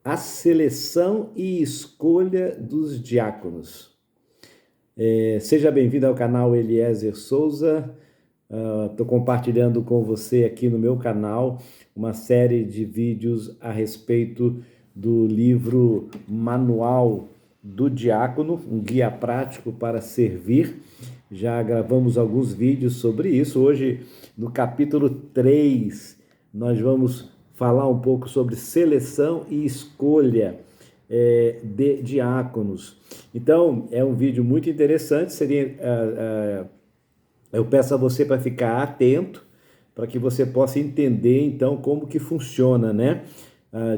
A seleção e escolha dos diáconos. Seja bem-vindo ao canal Eliezer Souza. Estou compartilhando com você aqui no meu canal uma série de vídeos a respeito do livro Manual do Diácono, um guia prático para servir. Já gravamos alguns vídeos sobre isso. Hoje, no capítulo 3, nós vamos falar um pouco sobre seleção e escolha de diáconos. Então, é um vídeo muito interessante. Eu peço a você para ficar atento, para que você possa entender, então, como que funciona, né?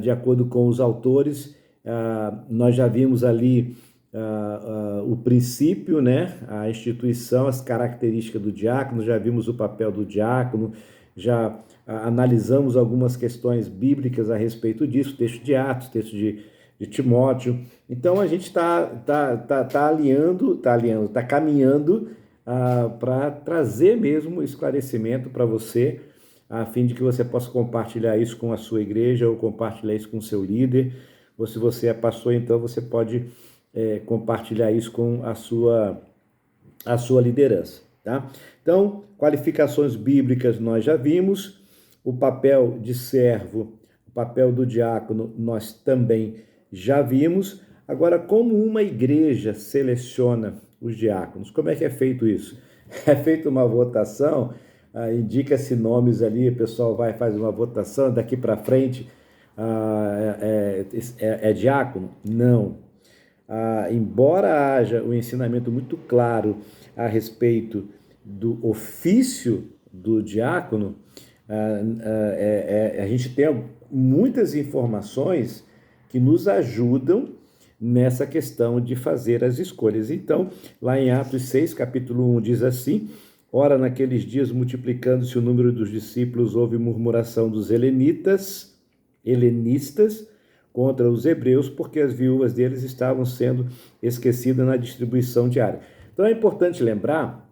De acordo com os autores, nós já vimos ali o princípio, né? A instituição, as características do diácono, já vimos o papel do diácono, já analisamos algumas questões bíblicas a respeito disso, texto de Atos, texto de Timóteo. Então, a gente está caminhando para trazer mesmo esclarecimento para você, a fim de que você possa compartilhar isso com a sua igreja ou compartilhar isso com o seu líder, ou se você é pastor, então você pode compartilhar isso com a sua liderança, tá? Então, qualificações bíblicas nós já vimos, o papel de servo, o papel do diácono nós também já vimos. Agora, como uma igreja seleciona os diáconos? Como é que é feito isso? É feita uma votação, indica-se nomes ali, o pessoal vai fazer uma votação, daqui para frente é diácono? Não. Embora haja um ensinamento muito claro a respeito do ofício do diácono, a gente tem muitas informações que nos ajudam nessa questão de fazer as escolhas. Então, lá em Atos 6, capítulo 1, diz assim: ora, naqueles dias, multiplicando-se o número dos discípulos, houve murmuração dos helenistas, contra os hebreus, porque as viúvas deles estavam sendo esquecidas na distribuição diária. Então é importante lembrar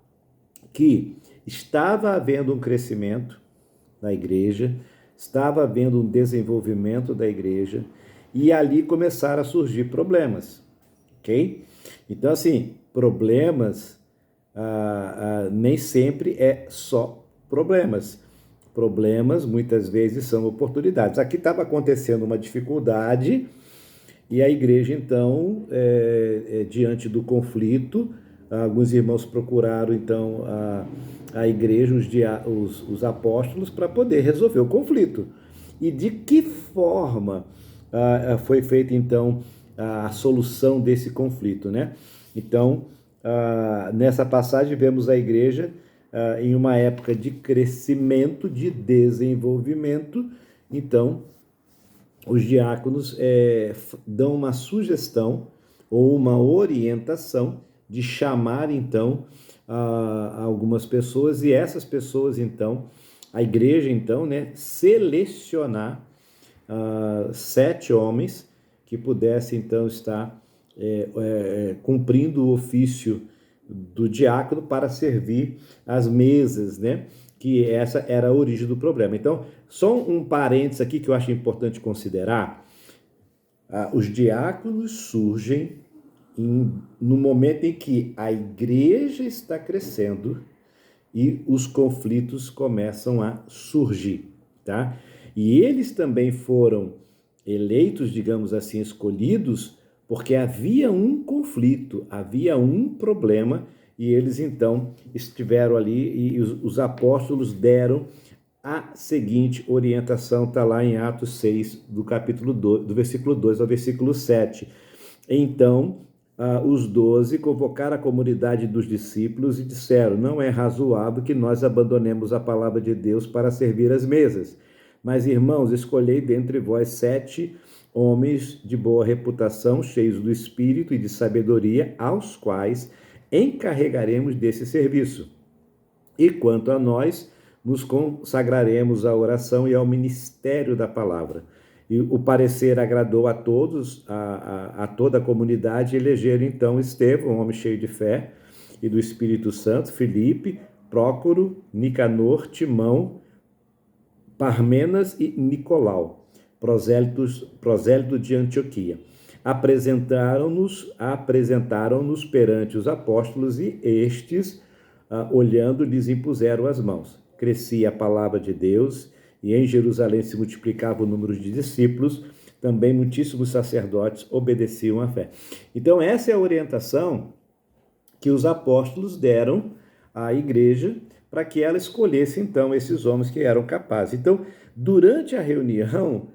que estava havendo um crescimento na igreja, estava havendo um desenvolvimento da igreja, e ali começaram a surgir problemas, ok? Então, assim, problemas nem sempre é só problemas. Problemas, muitas vezes, são oportunidades. Aqui estava acontecendo uma dificuldade e a igreja, então, diante do conflito, alguns irmãos procuraram, então, a igreja, os apóstolos, para poder resolver o conflito. E de que forma foi feita, então, a solução desse conflito, né? Então, nessa passagem, vemos a igreja em uma época de crescimento, de desenvolvimento. Então, os diáconos dão uma sugestão ou uma orientação de chamar, então, algumas pessoas, e essas pessoas, então, a igreja, então, né, selecionar 7 homens que pudessem, então, estar cumprindo o ofício do diácono para servir as mesas, né? Que essa era a origem do problema. Então, só um parênteses aqui que eu acho importante considerar: os diáconos surgem no momento em que a igreja está crescendo e os conflitos começam a surgir, tá? E eles também foram eleitos, digamos assim, escolhidos, porque havia um conflito, havia um problema, e eles então estiveram ali, e os apóstolos deram a seguinte orientação, está lá em Atos 6, do capítulo 2, do versículo 2 ao versículo 7. Então, os 12 convocaram a comunidade dos discípulos e disseram: não é razoável que nós abandonemos a palavra de Deus para servir as mesas. Mas, irmãos, escolhei dentre vós 7 homens de boa reputação, cheios do Espírito e de sabedoria, aos quais encarregaremos desse serviço. E quanto a nós, nos consagraremos à oração e ao ministério da palavra. E o parecer agradou a todos, a toda a comunidade. Elegeram então Estevão, um homem cheio de fé e do Espírito Santo, Filipe, Prócoro, Nicanor, Timão, Parmenas e Nicolau, prosélito de Antioquia. Apresentaram-nos perante os apóstolos e estes, olhando, lhes impuseram as mãos. Crescia a palavra de Deus e em Jerusalém se multiplicava o número de discípulos, também muitíssimos sacerdotes obedeciam à fé. Então essa é a orientação que os apóstolos deram à igreja para que ela escolhesse então esses homens que eram capazes. Então, durante a reunião,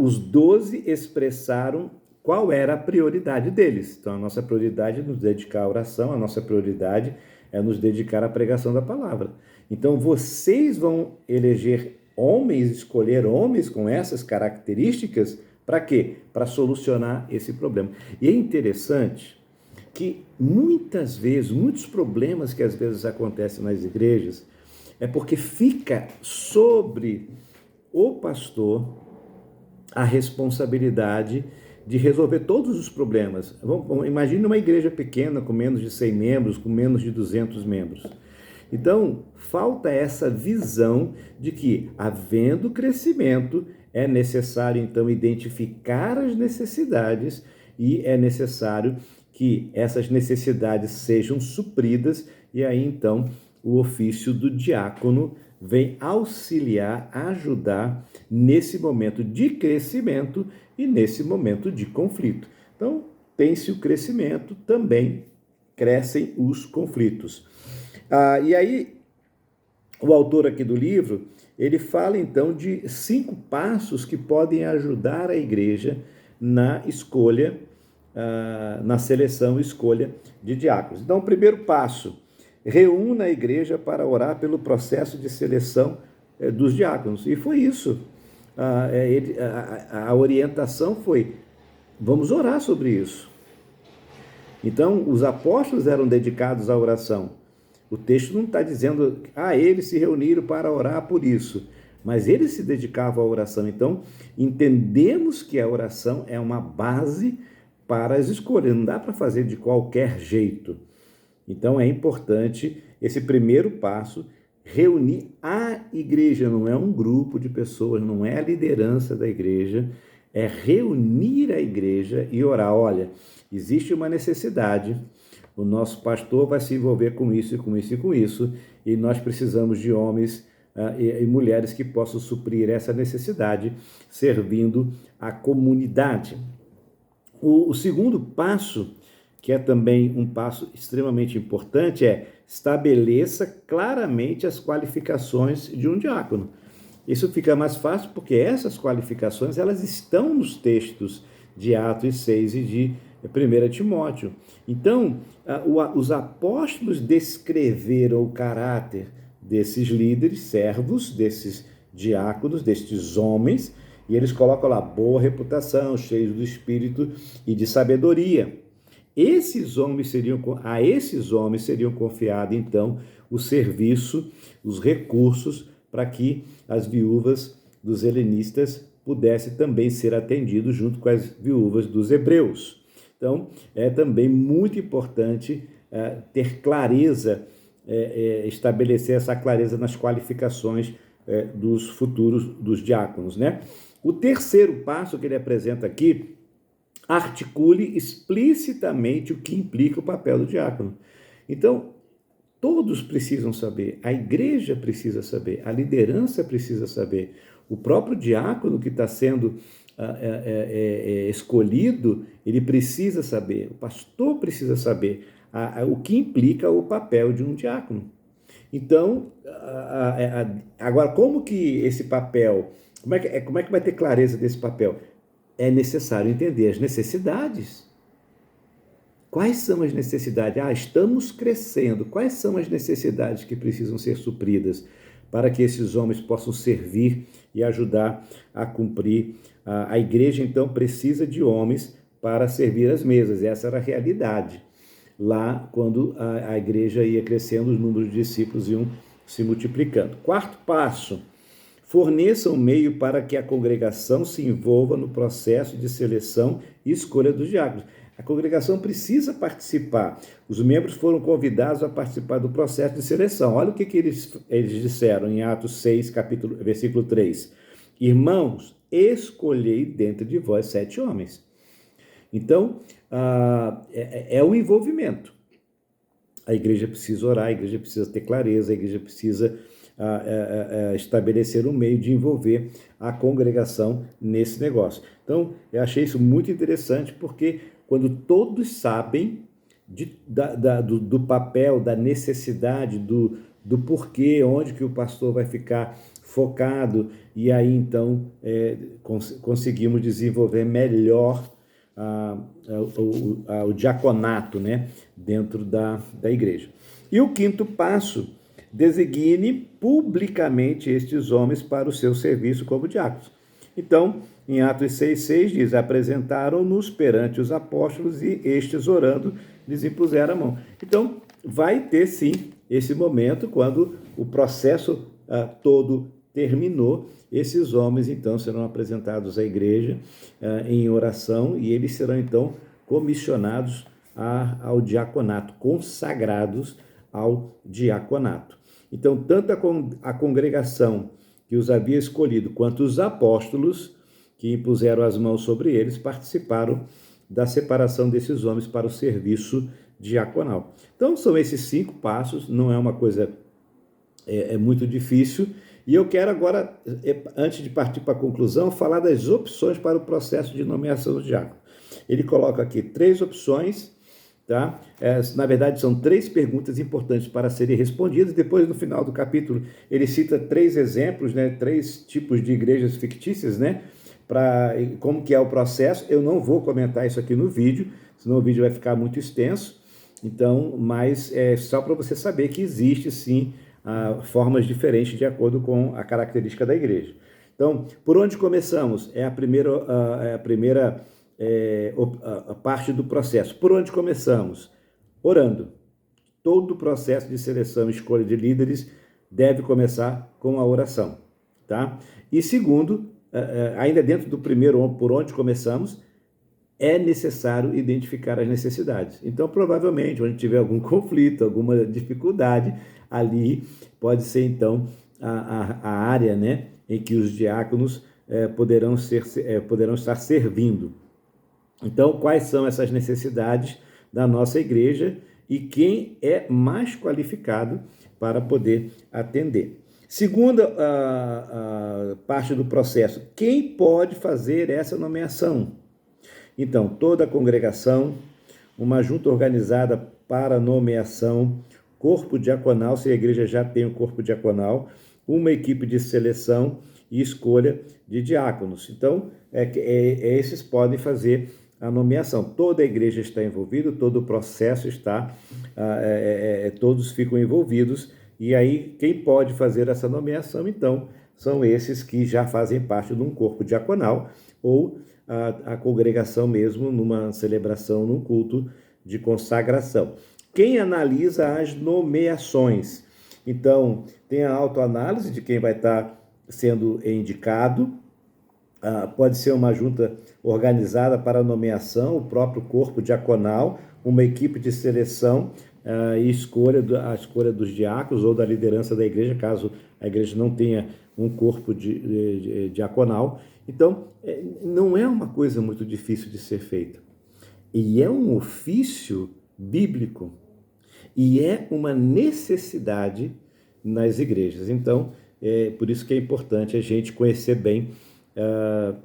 os 12 expressaram qual era a prioridade deles. Então, a nossa prioridade é nos dedicar à oração, a nossa prioridade é nos dedicar à pregação da palavra. Então, vocês vão escolher homens com essas características, para quê? Para solucionar esse problema. E é interessante que muitas vezes, muitos problemas que às vezes acontecem nas igrejas, é porque fica sobre o pastor a responsabilidade de resolver todos os problemas. Imagine uma igreja pequena com menos de 100 membros, com menos de 200 membros. Então, falta essa visão de que, havendo crescimento, é necessário, então, identificar as necessidades e é necessário que essas necessidades sejam supridas e aí, então, o ofício do diácono vem auxiliar, ajudar nesse momento de crescimento e nesse momento de conflito. Então, pense o crescimento, também crescem os conflitos. E aí, o autor aqui do livro, ele fala então de 5 passos que podem ajudar a igreja na escolha, na seleção e escolha de diáconos. Então, o primeiro passo: reúna a igreja para orar pelo processo de seleção dos diáconos. E foi isso. A orientação foi: vamos orar sobre isso. Então, os apóstolos eram dedicados à oração. O texto não está dizendo, eles se reuniram para orar por isso, mas eles se dedicavam à oração. Então, entendemos que a oração é uma base para as escolhas, não dá para fazer de qualquer jeito. Então, é importante esse primeiro passo, reunir a igreja, não é um grupo de pessoas, não é a liderança da igreja, é reunir a igreja e orar. Olha, existe uma necessidade, o nosso pastor vai se envolver com isso e com isso e com isso, e nós precisamos de homens e mulheres que possam suprir essa necessidade, servindo a comunidade. O segundo passo, que é também um passo extremamente importante, é estabeleça claramente as qualificações de um diácono. Isso fica mais fácil porque essas qualificações elas estão nos textos de Atos 6 e de 1 Timóteo. Então, os apóstolos descreveram o caráter desses líderes, servos, desses diáconos, destes homens, e eles colocam lá boa reputação, cheios do espírito e de sabedoria. A esses homens seriam confiados, então, o serviço, os recursos, para que as viúvas dos helenistas pudessem também ser atendidos junto com as viúvas dos hebreus. Então, é também muito importante ter clareza, estabelecer essa clareza nas qualificações dos futuros, dos diáconos, né? O terceiro passo que ele apresenta aqui: articule explicitamente o que implica o papel do diácono. Então, todos precisam saber, a igreja precisa saber, a liderança precisa saber, o próprio diácono que está sendo escolhido, ele precisa saber, o pastor precisa saber o que implica o papel de um diácono. Então, agora, como que esse papel, como é que vai ter clareza desse papel? É necessário entender as necessidades. Quais são as necessidades? Estamos crescendo. Quais são as necessidades que precisam ser supridas para que esses homens possam servir e ajudar a cumprir? A igreja, então, precisa de homens para servir as mesas. Essa era a realidade. Lá, quando a igreja ia crescendo, os números de discípulos iam se multiplicando. Quarto passo: forneça um meio para que a congregação se envolva no processo de seleção e escolha dos diáconos. A congregação precisa participar. Os membros foram convidados a participar do processo de seleção. Olha o que eles disseram em Atos 6, versículo 3. Irmãos, escolhei dentre de vós 7 homens. Então, é um envolvimento. A igreja precisa orar, a igreja precisa ter clareza, a igreja precisa estabelecer um meio de envolver a congregação nesse negócio. Então, eu achei isso muito interessante, porque quando todos sabem do papel, da necessidade, do porquê, onde que o pastor vai ficar focado, e aí então conseguimos desenvolver melhor o diaconato, né, dentro da igreja. E o quinto passo: designe publicamente estes homens para o seu serviço como diáconos. Então, em Atos 6,6 diz: apresentaram-nos perante os apóstolos e estes, orando, lhes impuseram a mão. Então, vai ter sim esse momento quando o processo todo terminou. Esses homens então serão apresentados à igreja em oração, e eles serão então comissionados ao diaconato, consagrados ao diaconato. Então, tanto a congregação que os havia escolhido, quanto os apóstolos que impuseram as mãos sobre eles, participaram da separação desses homens para o serviço diaconal. Então, são esses 5 passos, não é uma coisa muito difícil. E eu quero agora, antes de partir para a conclusão, falar das opções para o processo de nomeação do diácono. Ele coloca aqui 3 opções, tá? Na verdade, são 3 perguntas importantes para serem respondidas. Depois, no final do capítulo, ele cita 3 exemplos, né? 3 tipos de igrejas fictícias, né? Para como que é o processo. Eu não vou comentar isso aqui no vídeo, senão o vídeo vai ficar muito extenso. Então, mas é só para você saber que existe sim formas diferentes de acordo com a característica da igreja. Então, por onde começamos? É a primeira parte do processo. Por onde começamos? Orando. Todo o processo de seleção e escolha de líderes deve começar com a oração, tá? E segundo, ainda dentro do primeiro, por onde começamos, é necessário identificar as necessidades. Então, provavelmente, onde tiver algum conflito, alguma dificuldade, ali pode ser, então, a área, né, em que os diáconos poderão estar servindo. Então, quais são essas necessidades da nossa igreja e quem é mais qualificado para poder atender? Segunda parte do processo: quem pode fazer essa nomeação? Então, toda a congregação, uma junta organizada para nomeação, corpo diaconal, se a igreja já tem um corpo diaconal, uma equipe de seleção e escolha de diáconos. Então, esses podem fazer a nomeação. Toda a igreja está envolvida, todo o processo está, todos ficam envolvidos, e aí quem pode fazer essa nomeação, então, são esses que já fazem parte de um corpo diaconal, ou a congregação mesmo, numa celebração, num culto de consagração. Quem analisa as nomeações? Então, tem a autoanálise de quem vai estar sendo indicado, pode ser uma junta organizada para nomeação, o próprio corpo diaconal, uma equipe de seleção e a escolha dos diáconos ou da liderança da igreja, caso a igreja não tenha um corpo diaconal. Então, não é uma coisa muito difícil de ser feita. E é um ofício bíblico. E é uma necessidade nas igrejas. Então, por isso que é importante a gente conhecer bem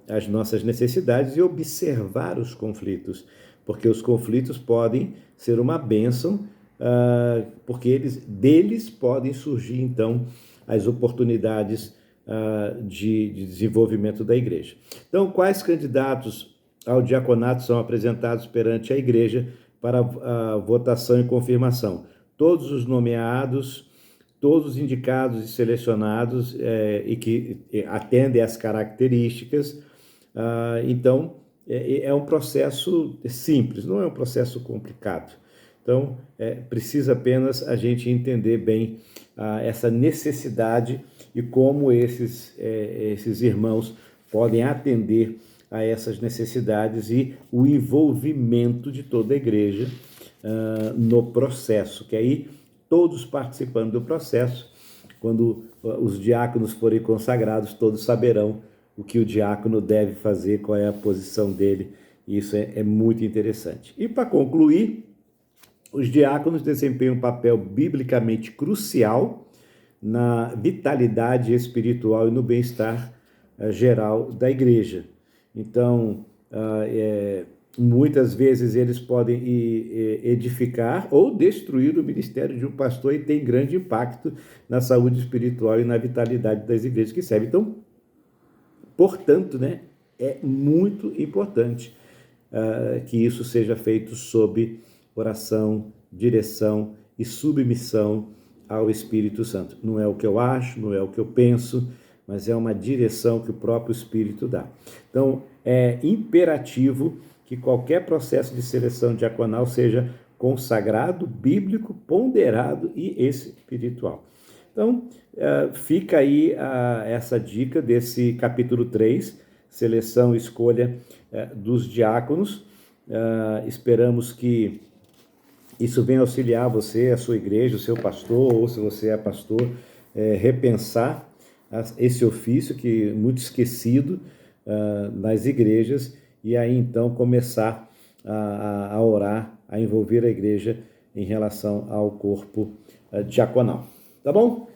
as nossas necessidades e observar os conflitos. Porque os conflitos podem ser uma bênção, porque deles podem surgir, então, as oportunidades de desenvolvimento da igreja. Então, quais candidatos ao diaconato são apresentados perante a igreja para a votação e confirmação? Todos os nomeados, todos os indicados e selecionados e que atendem às características. Então, é um processo simples, não é um processo complicado. Então, precisa apenas a gente entender bem essa necessidade e como esses irmãos podem atender a essas necessidades e o envolvimento de toda a igreja no processo, que aí todos participando do processo, quando os diáconos forem consagrados, todos saberão o que o diácono deve fazer, qual é a posição dele. Isso é muito interessante. E para concluir, os diáconos desempenham um papel biblicamente crucial na vitalidade espiritual e no bem-estar geral da igreja. Então, muitas vezes eles podem edificar ou destruir o ministério de um pastor e tem grande impacto na saúde espiritual e na vitalidade das igrejas que servem. Então, portanto, né, é muito importante que isso seja feito sob oração, direção e submissão ao Espírito Santo. Não é o que eu acho, não é o que eu penso, mas é uma direção que o próprio Espírito dá. Então, é imperativo que qualquer processo de seleção diaconal seja consagrado, bíblico, ponderado e espiritual. Então, fica aí essa dica desse capítulo 3, seleção e escolha dos diáconos. Esperamos que isso venha auxiliar você, a sua igreja, o seu pastor, ou se você é pastor, repensar esse ofício que é muito esquecido nas igrejas, e aí então começar a orar, a envolver a igreja em relação ao corpo diaconal. Tá bom?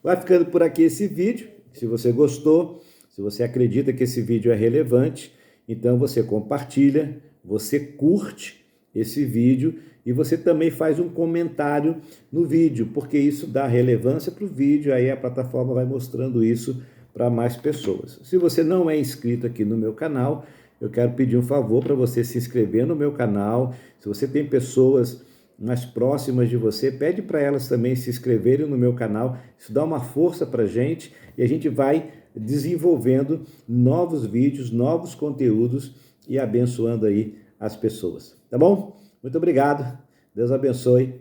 Vai ficando por aqui esse vídeo. Se você gostou, se você acredita que esse vídeo é relevante, então você compartilha, você curte esse vídeo e você também faz um comentário no vídeo, porque isso dá relevância para o vídeo, aí a plataforma vai mostrando isso para mais pessoas. Se você não é inscrito aqui no meu canal, eu quero pedir um favor para você se inscrever no meu canal. Se você tem pessoas mais próximas de você, pede para elas também se inscreverem no meu canal. Isso dá uma força para a gente e a gente vai desenvolvendo novos vídeos, novos conteúdos e abençoando aí as pessoas. Tá bom? Muito obrigado, Deus abençoe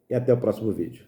e até o próximo vídeo.